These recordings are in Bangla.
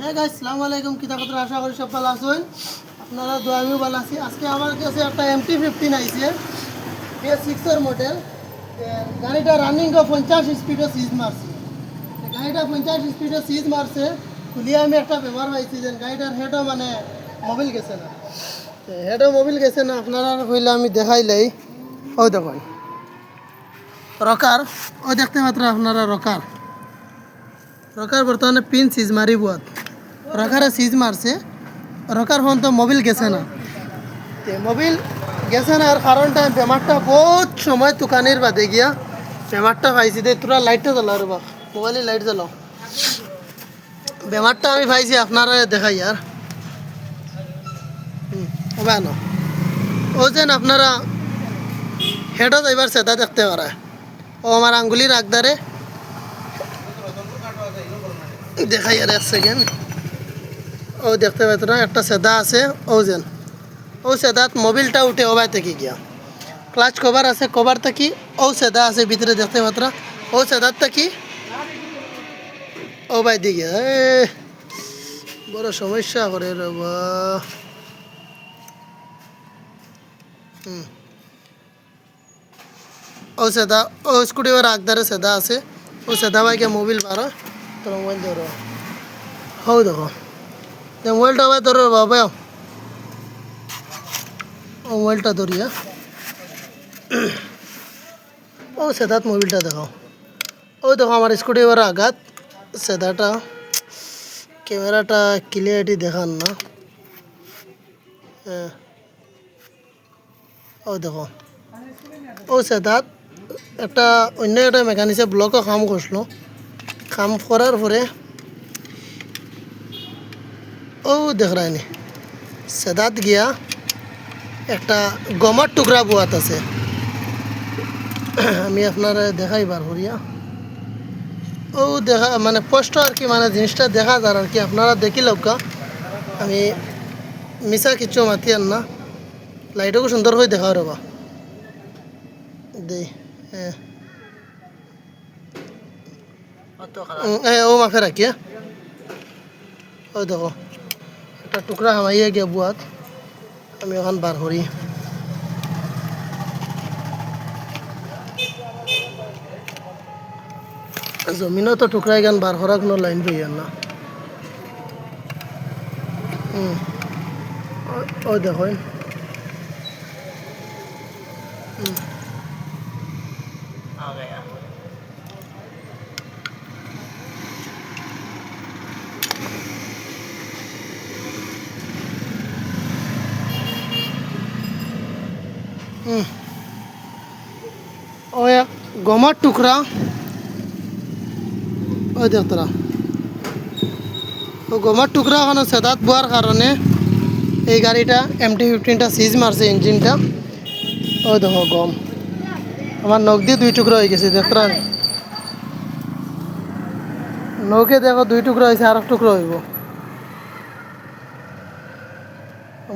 হ্যাঁ গাইস, আসসালামু আলাইকুম। কিতা কথা আশা করি সব ভালো আছেন। আপনারা দোয়া আমিও ভালো আছি। আজকে আমার কাছে একটা MT-15 আইছে, PS6 এর মডেল। গাড়িটা রানিং 50 স্পিডে সিজ মারছে। গাড়িটা 50 স্পিডে সিজ মারছে, খুলিয়ে আমি একটা ব্যবহার পাইছি যে গাড়িটার হেডও মানে মোবিল গেছে না। হেডও মোবিল গেছে না, আপনারা হইলে আমি দেখাইলাই। ওই দেখুন রকার, ওই দেখতে মাত্র আপনারা রকার রকার বর্তমানে পিন সিজ মারি বুয়াত রকারে সিজ মারছে। রকার ফোন তো মোবিল গেছে না, মোবিল গেছে না। আর কারণটা বেমারটা বহুত সময় দোকানের বাদে গিয়া বেমারটা পাইছি। দে তোরা লাইটটা জ্বালাও রে বা, মোবাইলে লাইট জ্বালাও। বেমারটা আমি পাইছি, আপনারা দেখাই আর না ও যেন আপনারা হেডও যাইবার সেটা দেখতে পারে। ও আমার আঙ্গুলির আগদারে দেখাই আর 1 সেকেন্ড। ও দেখতে পাইতো না, একটা সেদা আছে। ও যেন ও সেদাত মোবিলটা উঠে ওবাই থেকে গিয়া ক্লাচ কভার আছে, কভার থাকি ও সেদা আছে ভিতরে দেখতে পাত্রা। ও সেদার থাকি ও বাই দিয়ে গিয়া বড় সমস্যা করে রবা। ও সেদা ও স্কুটিওর আগদারে সেদা আছে। ও সেদা বাইকে মোবিল পারো তোর মোবাইল ধরো। হও দেখো মোবাইলটা বাই ধরো বাবা, ও মোবাইলটা ধরিয়া ও সেদাত মোবিলটা দেখাও। ও দেখো আমার স্কুটিওর আঘাত সেদাটা। ক্যামেরাটা ক্লিয়ারিটি দেখান না। হ্যাঁ ও দেখো ও সেদাত একটা অন্য একটা মেকানিক্সে ব্লকও কাম করছিল। কাম করার পরে ও দেখ রায়নি সেদাত গিয়া একটা গমার টুকরা বোয়াত আছে। আমি আপনারা দেখাই বার করিয়া ও দেখা মানে স্পষ্ট আর কি, মানে জিনিসটা দেখা যার আর কি। আপনারা দেখি লৌকা, আমি মিশা কিচ্ছু মাতি আর না। লাইটও সুন্দর হয়ে দেখা রবা দেই। ও মাফে রাখি। ও দেখো একটা টুকরা হামাইয়া গিয়া বুয়াত। আমি ওখান বার করি। জমিনও তো টুকরাই গান বার করা কোনো লাইন বইয়ার না। ও দেখো ও এক গমার টুকরা। ওই দেখ তোরা ও গমার টুকরা ওখানে সেদাত বোয়ার কারণে এই গাড়িটা MT-15টা সিজ মারছে ইঞ্জিনটা। ও দেখো গম আমার নখ দিয়ে 2 টুকরা হয়ে গেছে। দেখরা নৌকে দেখো 2 টুকরা হয়েছে, আর 1 টুকরা হইব।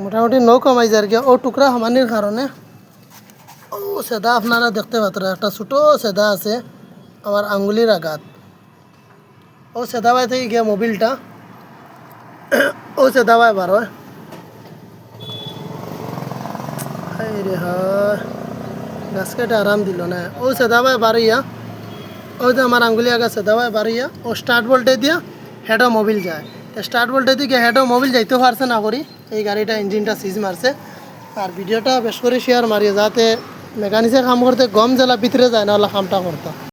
মোটামুটি নৌ কমাই যায় আর কি ও টুকরা হামানির কারণে। ও সেদা আপনারা দেখতে পাত্র একটা ছোটো সেদা আছে আমার আঙ্গুলির আঘাত। ও সেদা বাই থেকে গিয়া মোবিলটা ও সেদা বাই বার হয়। রে হয় গাছ কেটে আরাম দিল না। ও সেদা বাই বাড়িয়া ওই যে আমার আঙ্গুলি আগা সেদা বাই বাড়িয়া ও স্টার্ট বল্টে দিয়া হেডও মোবিল যায়। স্টার্ট বল্টে দিয়ে হেডও মোবিল যাইতে পারছে না করি এই গাড়িটা ইঞ্জিনটা সিজ মারছে। আর ভিডিওটা বেশ করে শেয়ার মারিয়ে যাতে মেকানিক্সে কাম করতে গম জ্বালা ভিতরে যায় না, ওলা কামটা করতো।